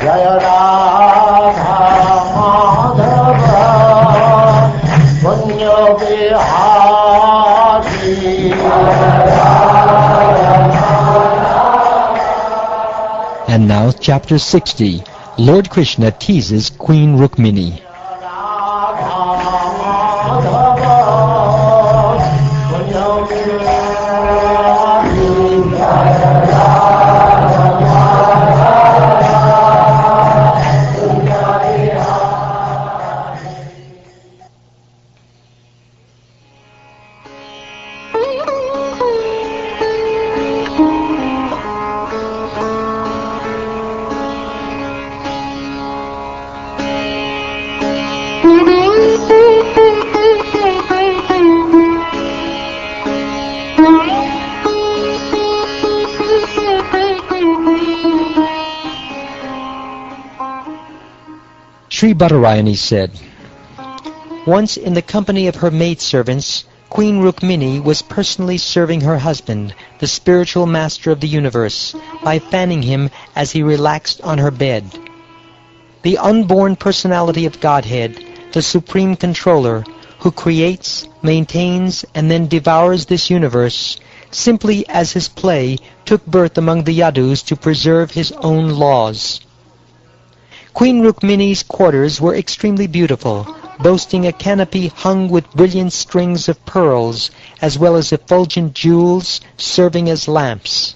Jaya Radha Madhava Punya Vihari. And now chapter 60. Lord Krishna teases Queen Rukmini. Sri Badarayani said, once in the company of her maidservants, Queen Rukmini was personally serving her husband, the spiritual master of the universe, by fanning him as he relaxed on her bed. The unborn personality of Godhead, the supreme controller, who creates, maintains, and then devours this universe, simply as his play, took birth among the Yadus to preserve his own laws. Queen Rukmini's quarters were extremely beautiful, boasting a canopy hung with brilliant strings of pearls, as well as effulgent jewels serving as lamps.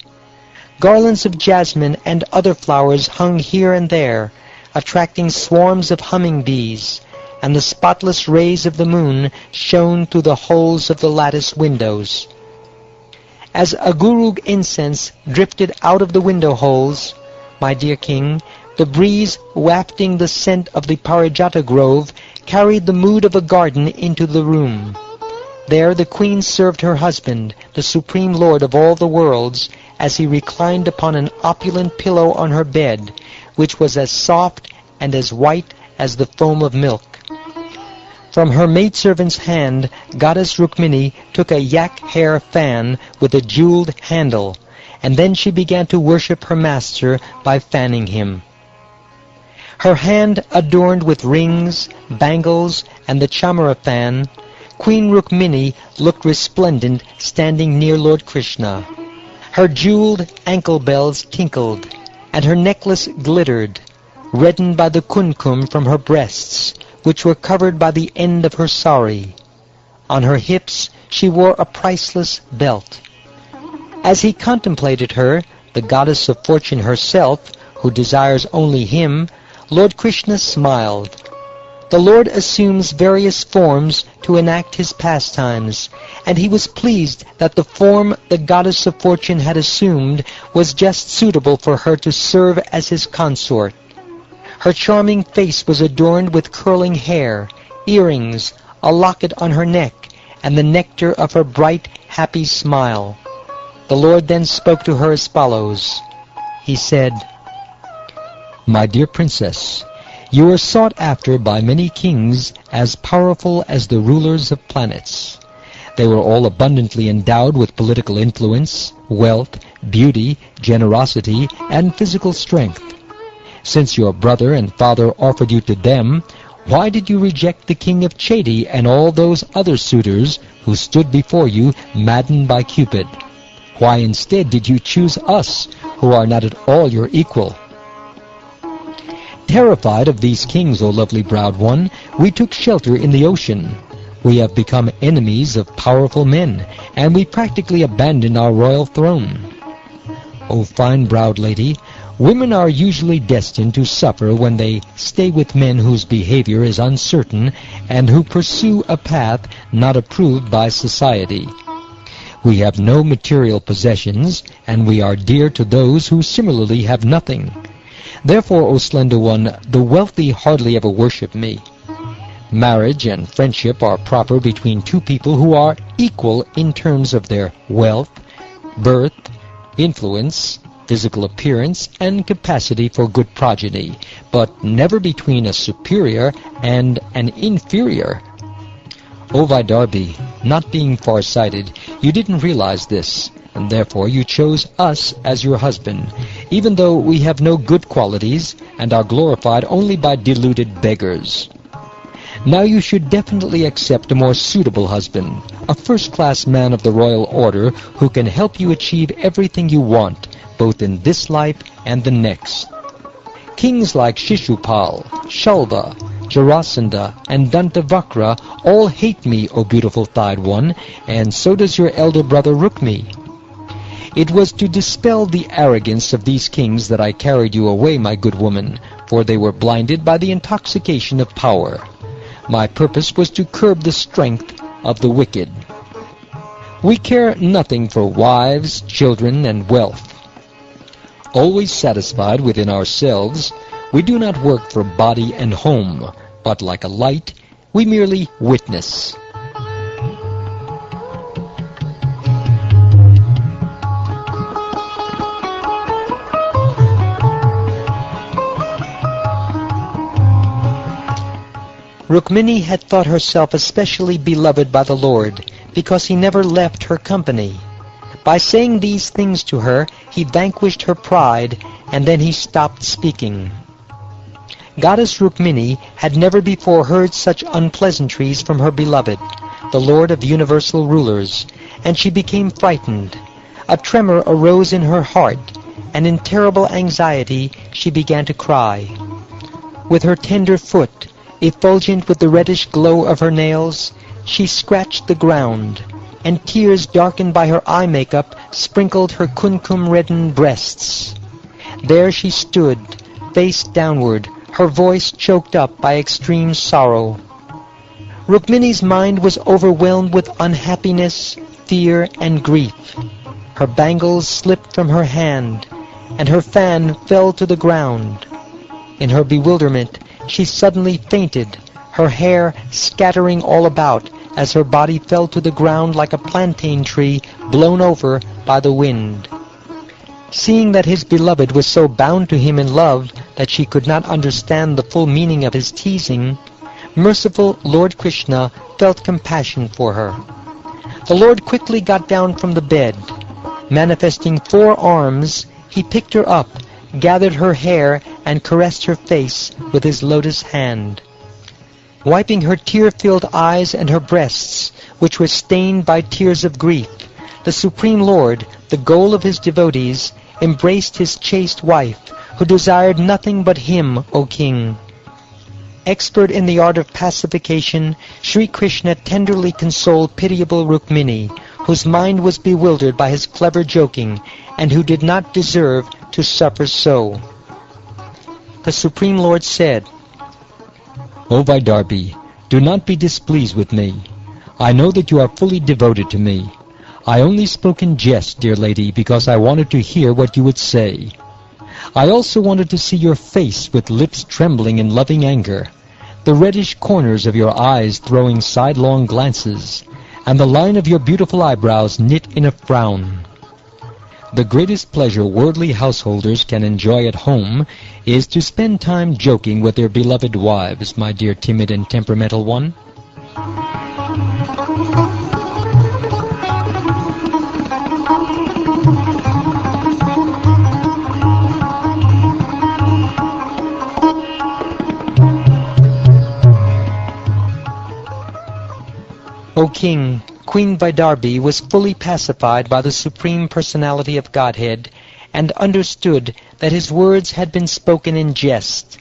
Garlands of jasmine and other flowers hung here and there, attracting swarms of humming-bees, and the spotless rays of the moon shone through the holes of the lattice windows. As agurug incense drifted out of the window holes, my dear king, the breeze wafting the scent of the Parijata grove carried the mood of a garden into the room. There the queen served her husband, the supreme lord of all the worlds, as he reclined upon an opulent pillow on her bed, which was as soft and as white as the foam of milk. From her maidservant's hand, Goddess Rukmini took a yak hair fan with a jeweled handle, and then she began to worship her master by fanning him. Her hand adorned with rings, bangles, and the chamara fan, Queen Rukmini looked resplendent standing near Lord Krishna. Her jeweled ankle bells tinkled, and her necklace glittered, reddened by the kumkum from her breasts, which were covered by the end of her sari. On her hips she wore a priceless belt. As he contemplated her, the goddess of fortune herself, who desires only him, Lord Krishna smiled. The Lord assumes various forms to enact his pastimes, and he was pleased that the form the goddess of fortune had assumed was just suitable for her to serve as his consort. Her charming face was adorned with curling hair, earrings, a locket on her neck, and the nectar of her bright, happy smile. The Lord then spoke to her as follows. He said, "My dear princess, you are sought after by many kings as powerful as the rulers of planets. They were all abundantly endowed with political influence, wealth, beauty, generosity, and physical strength. Since your brother and father offered you to them, why did you reject the king of Chedi and all those other suitors who stood before you maddened by Cupid? Why instead did you choose us, who are not at all your equal? Terrified of these kings, O lovely-browed one, we took shelter in the ocean. We have become enemies of powerful men, and we practically abandoned our royal throne. O fine-browed lady, women are usually destined to suffer when they stay with men whose behavior is uncertain and who pursue a path not approved by society. We have no material possessions, and we are dear to those who similarly have nothing. Therefore, O slender one, the wealthy hardly ever worship me. Marriage and friendship are proper between two people who are equal in terms of their wealth, birth, influence, physical appearance, and capacity for good progeny, but never between a superior and an inferior. O Vaidarbhi, not being far-sighted, you didn't realize this, and therefore you chose us as your husband, even though we have no good qualities and are glorified only by deluded beggars. Now you should definitely accept a more suitable husband, a first-class man of the royal order who can help you achieve everything you want, both in this life and the next. Kings like Shishupal, Shalva, Jarasandha, and Dantavakra all hate me, O beautiful thighed one, and so does your elder brother Rukmi. It was to dispel the arrogance of these kings that I carried you away, my good woman, for they were blinded by the intoxication of power. My purpose was to curb the strength of the wicked. We care nothing for wives, children, and wealth. Always satisfied within ourselves, we do not work for body and home, but like a light, we merely witness. Rukmini had thought herself especially beloved by the Lord, because he never left her company. By saying these things to her, he vanquished her pride, and then he stopped speaking. Goddess Rukmini had never before heard such unpleasantries from her beloved, the Lord of universal rulers, and she became frightened. A tremor arose in her heart, and in terrible anxiety she began to cry. With her tender foot, effulgent with the reddish glow of her nails, she scratched the ground, and tears darkened by her eye makeup sprinkled her kumkum-reddened breasts. There she stood, face downward, her voice choked up by extreme sorrow. Rukmini's mind was overwhelmed with unhappiness, fear, and grief. Her bangles slipped from her hand, and her fan fell to the ground. In her bewilderment, she suddenly fainted, her hair scattering all about as her body fell to the ground like a plantain tree blown over by the wind. Seeing that his beloved was so bound to him in love that she could not understand the full meaning of his teasing, merciful Lord Krishna felt compassion for her. The Lord quickly got down from the bed. Manifesting 4 arms, he picked her up, gathered her hair, and caressed her face with his lotus hand. Wiping her tear-filled eyes and her breasts, which were stained by tears of grief, the Supreme Lord, the goal of his devotees, embraced his chaste wife, who desired nothing but him, O king. Expert in the art of pacification, Sri Krishna tenderly consoled pitiable Rukmini, whose mind was bewildered by his clever joking, and who did not deserve to suffer so. The Supreme Lord said, O Vaidarbhi, do not be displeased with me. I know that you are fully devoted to me. I only spoke in jest, dear lady, because I wanted to hear what you would say. I also wanted to see your face with lips trembling in loving anger, the reddish corners of your eyes throwing sidelong glances, and the line of your beautiful eyebrows knit in a frown. The greatest pleasure worldly householders can enjoy at home is to spend time joking with their beloved wives, my dear timid and temperamental one. O king, Queen Vaidarbhi was fully pacified by the Supreme Personality of Godhead, and understood that his words had been spoken in jest.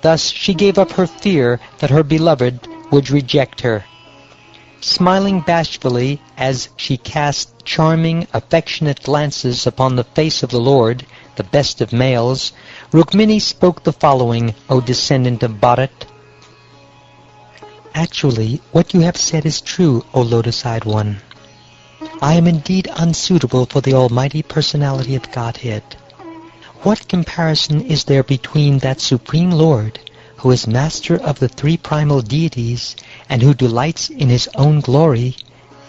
Thus she gave up her fear that her beloved would reject her. Smiling bashfully as she cast charming, affectionate glances upon the face of the Lord, the best of males, Rukmini spoke the following, O descendant of Bharat. Actually, what you have said is true, O lotus-eyed one. I am indeed unsuitable for the Almighty Personality of Godhead. What comparison is there between that Supreme Lord, who is master of the 3 primal deities, and who delights in his own glory,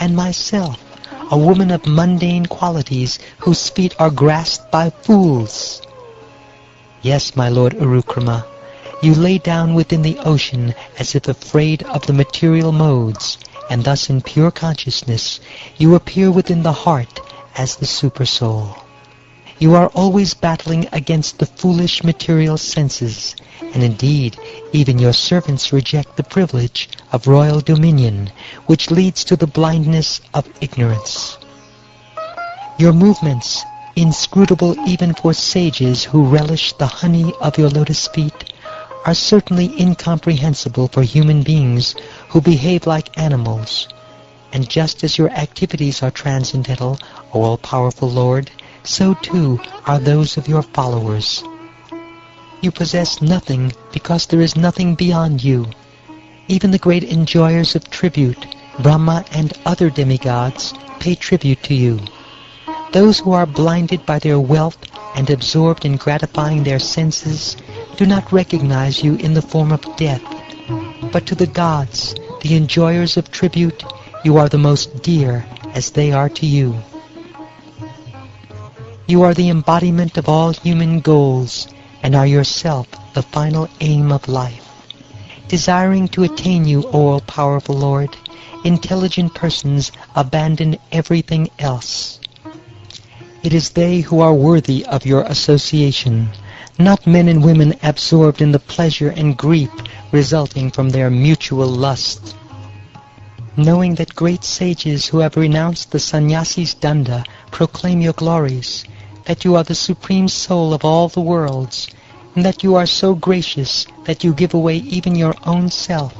and myself, a woman of mundane qualities, whose feet are grasped by fools? Yes, my Lord Urukrama, you lay down within the ocean as if afraid of the material modes, and thus in pure consciousness you appear within the heart as the Supersoul. You are always battling against the foolish material senses, and indeed, even your servants reject the privilege of royal dominion, which leads to the blindness of ignorance. Your movements, inscrutable even for sages who relish the honey of your lotus feet, are certainly incomprehensible for human beings who behave like animals. And just as your activities are transcendental, O all-powerful Lord, so too are those of your followers. You possess nothing because there is nothing beyond you. Even the great enjoyers of tribute, Brahma and other demigods, pay tribute to you. Those who are blinded by their wealth and absorbed in gratifying their senses do not recognize you in the form of death. But to the gods, the enjoyers of tribute, you are the most dear as they are to you. You are the embodiment of all human goals and are yourself the final aim of life. Desiring to attain you, O all-powerful Lord, intelligent persons abandon everything else. It is they who are worthy of your association, not men and women absorbed in the pleasure and grief resulting from their mutual lust. Knowing that great sages who have renounced the sannyasi's danda proclaim your glories, that you are the supreme soul of all the worlds, and that you are so gracious that you give away even your own self,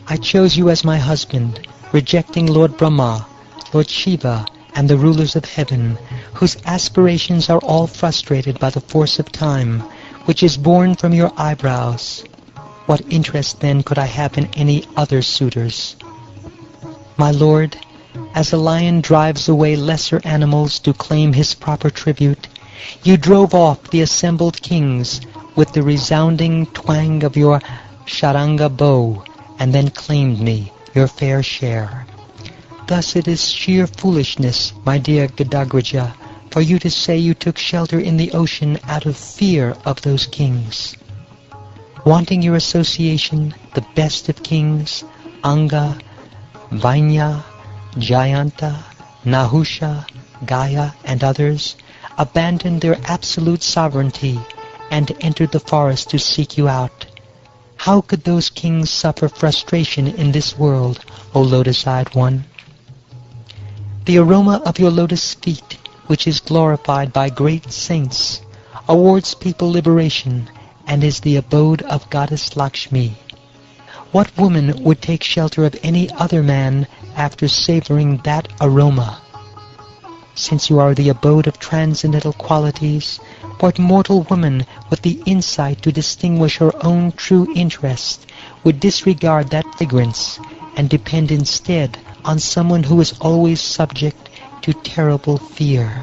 I chose you as my husband, rejecting Lord Brahma, Lord Shiva, and the rulers of heaven, whose aspirations are all frustrated by the force of time, which is born from your eyebrows. What interest then could I have in any other suitors? My lord, as a lion drives away lesser animals to claim his proper tribute, you drove off the assembled kings with the resounding twang of your charanga bow, and then claimed me, your fair share. Thus it is sheer foolishness, my dear Gadagraja, for you to say you took shelter in the ocean out of fear of those kings. Wanting your association, the best of kings, Anga, Vainya, Jayanta, Nahusha, Gaya, and others, abandoned their absolute sovereignty and entered the forest to seek you out. How could those kings suffer frustration in this world, O lotus-eyed one? The aroma of your lotus feet, which is glorified by great saints, awards people liberation and is the abode of Goddess Lakshmi. What woman would take shelter of any other man after savoring that aroma? Since you are the abode of transcendental qualities, what mortal woman with the insight to distinguish her own true interest would disregard that fragrance and depend instead on someone who is always subject to terrible fear?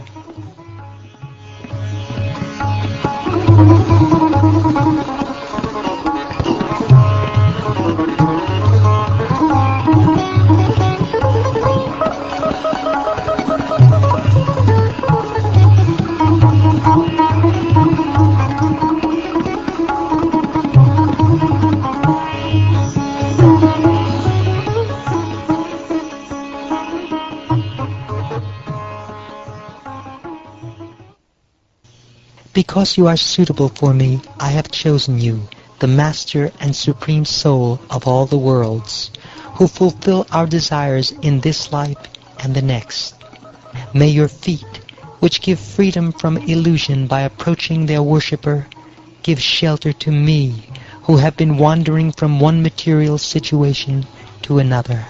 Because you are suitable for me, I have chosen you, the Master and Supreme Soul of all the worlds, who fulfill our desires in this life and the next. May your feet, which give freedom from illusion by approaching their worshipper, give shelter to me, who have been wandering from one material situation to another.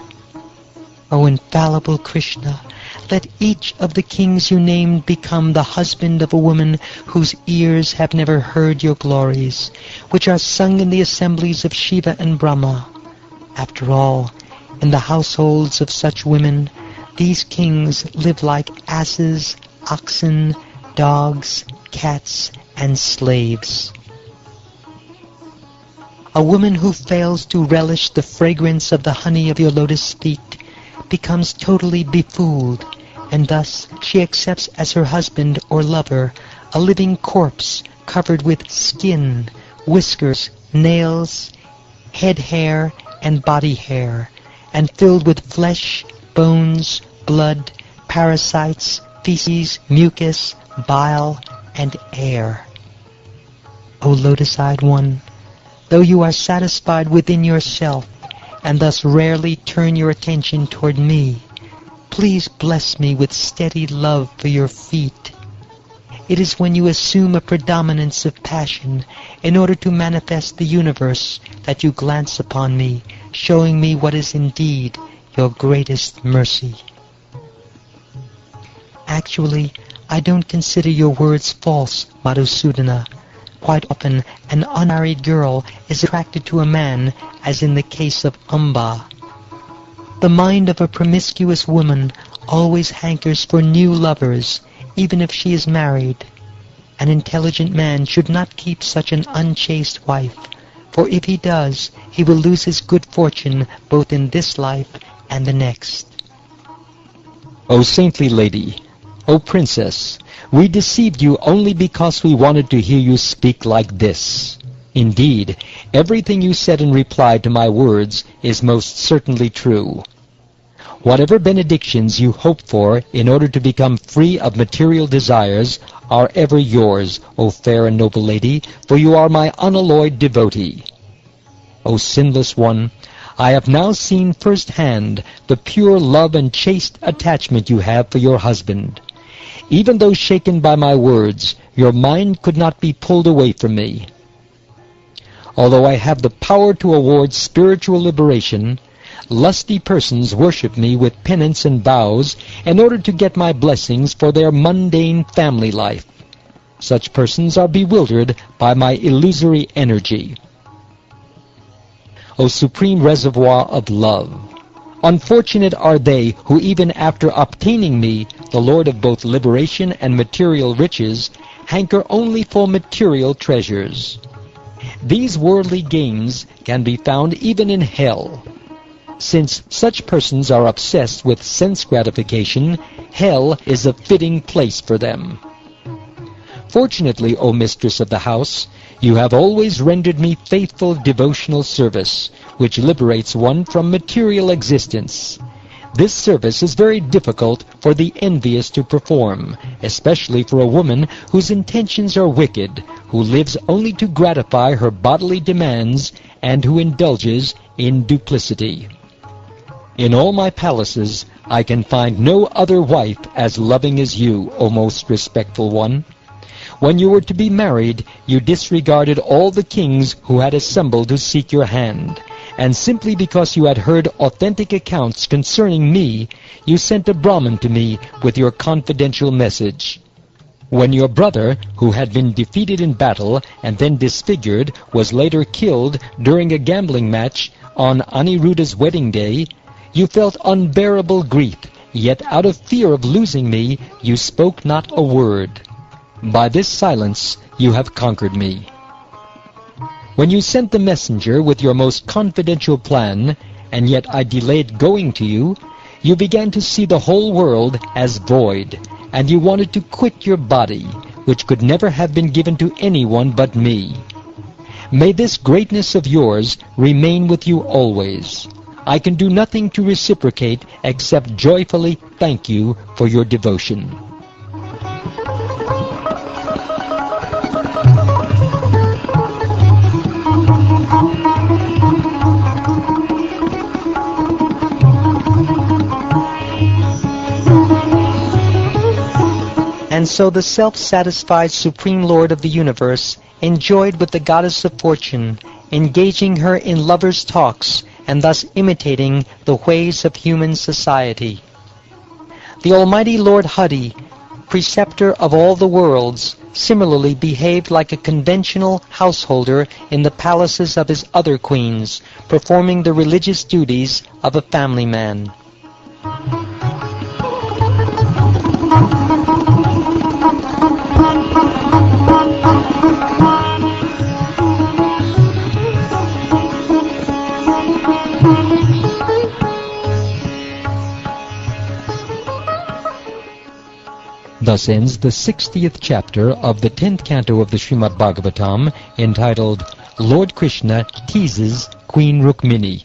O infallible Krishna, let each of the kings you named become the husband of a woman whose ears have never heard your glories, which are sung in the assemblies of Shiva and Brahma. After all, in the households of such women, these kings live like asses, oxen, dogs, cats, and slaves. A woman who fails to relish the fragrance of the honey of your lotus feet becomes totally befooled, and thus she accepts as her husband or lover a living corpse covered with skin, whiskers, nails, head hair, and body hair, and filled with flesh, bones, blood, parasites, feces, mucus, bile, and air. O lotus-eyed one, though you are satisfied within yourself, and thus rarely turn your attention toward me, please bless me with steady love for your feet. It is when you assume a predominance of passion in order to manifest the universe that you glance upon me, showing me what is indeed your greatest mercy. Actually, I don't consider your words false, Madhusudana. Quite often, an unmarried girl is attracted to a man, as in the case of Amba. The mind of a promiscuous woman always hankers for new lovers, even if she is married. An intelligent man should not keep such an unchaste wife, for if he does, he will lose his good fortune both in this life and the next. O saintly lady, O princess, we deceived you only because we wanted to hear you speak like this. Indeed, everything you said in reply to my words is most certainly true. Whatever benedictions you hope for in order to become free of material desires are ever yours, O fair and noble lady, for you are my unalloyed devotee. O sinless one, I have now seen firsthand the pure love and chaste attachment you have for your husband. Even though shaken by my words, your mind could not be pulled away from me. Although I have the power to award spiritual liberation, lusty persons worship me with penance and vows in order to get my blessings for their mundane family life. Such persons are bewildered by my illusory energy. O supreme reservoir of love, unfortunate are they who even after obtaining me, the Lord of both liberation and material riches, hanker only for material treasures. These worldly gains can be found even in hell. Since such persons are obsessed with sense gratification, hell is a fitting place for them. Fortunately, O mistress of the house, you have always rendered me faithful devotional service, which liberates one from material existence. This service is very difficult for the envious to perform, especially for a woman whose intentions are wicked, who lives only to gratify her bodily demands, and who indulges in duplicity. In all my palaces, I can find no other wife as loving as you, O most respectful one. When you were to be married, you disregarded all the kings who had assembled to seek your hand, and simply because you had heard authentic accounts concerning me, you sent a Brahmin to me with your confidential message. When your brother, who had been defeated in battle and then disfigured, was later killed during a gambling match on Aniruddha's wedding day, you felt unbearable grief, yet out of fear of losing me, you spoke not a word. By this silence you have conquered me. When you sent the messenger with your most confidential plan, and yet I delayed going to you, you began to see the whole world as void, and you wanted to quit your body, which could never have been given to anyone but me. May this greatness of yours remain with you always. I can do nothing to reciprocate except joyfully thank you for your devotion. And so the self-satisfied Supreme Lord of the universe enjoyed with the goddess of fortune, engaging her in lovers' talks, and thus imitating the ways of human society. The Almighty Lord Hari, preceptor of all the worlds, similarly behaved like a conventional householder in the palaces of his other queens, performing the religious duties of a family man. Thus ends the 60th chapter of the 10th canto of the Srimad Bhagavatam, entitled Lord Krishna Teases Queen Rukmini.